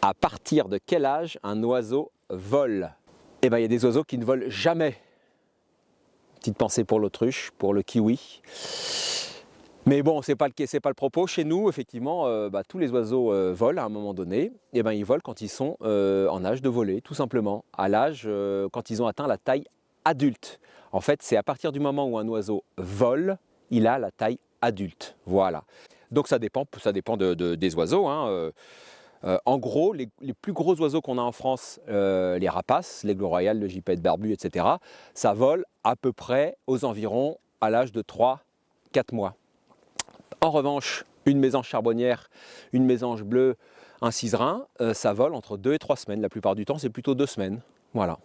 À partir de quel âge un oiseau vole? Eh bien, il y a des oiseaux qui ne volent jamais. Petite pensée pour l'autruche, pour le kiwi. Mais bon, c'est pas le propos. Chez nous, effectivement, tous les oiseaux volent à un moment donné. Et ben, ils volent quand ils sont en âge de voler, tout simplement. À l'âge, quand ils ont atteint la taille adulte. En fait, c'est à partir du moment où un oiseau vole, il a la taille adulte. Voilà. Donc ça dépend des oiseaux, hein. En gros, les plus gros oiseaux qu'on a en France, les rapaces, l'aigle royal, le gypaète barbu, etc., ça vole à peu près aux environs à l'âge de 3-4 mois. En revanche, une mésange charbonnière, une mésange bleue, un ciserin, ça vole entre 2 et 3 semaines. La plupart du temps, c'est plutôt 2 semaines. Voilà.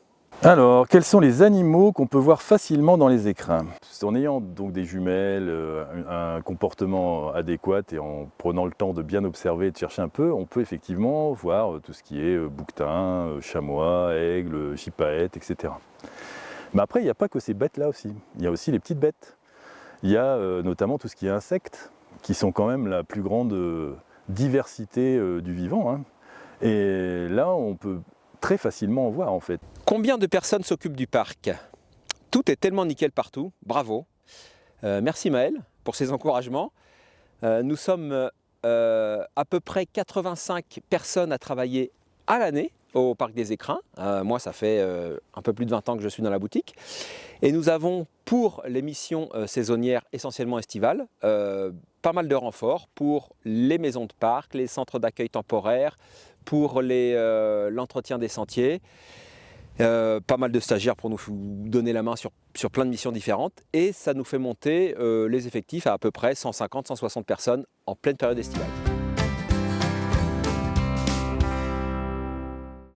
Alors, quels sont les animaux qu'on peut voir facilement dans les écrins? En ayant donc des jumelles, un comportement adéquat et en prenant le temps de bien observer et de chercher un peu, on peut effectivement voir tout ce qui est bouquetin, chamois, aigle, gypaète, etc. Mais après, il n'y a pas que ces bêtes-là aussi. Il y a aussi les petites bêtes. Il y a notamment tout ce qui est insectes, qui sont quand même la plus grande diversité du vivant, hein. Et là, on peut très facilement en voir en fait. Combien de personnes s'occupent du parc? Tout est tellement nickel partout, bravo. Merci Maël pour ces encouragements. Nous sommes à peu près 85 personnes à travailler à l'année au Parc des Écrins. Moi, ça fait un peu plus de 20 ans que je suis dans la boutique. Et nous avons, pour les missions saisonnières essentiellement estivales, pas mal de renforts pour les maisons de parc, les centres d'accueil temporaires, pour l'entretien des sentiers. Pas mal de stagiaires pour nous donner la main sur plein de missions différentes. Et ça nous fait monter les effectifs à peu près 150-160 personnes en pleine période estivale.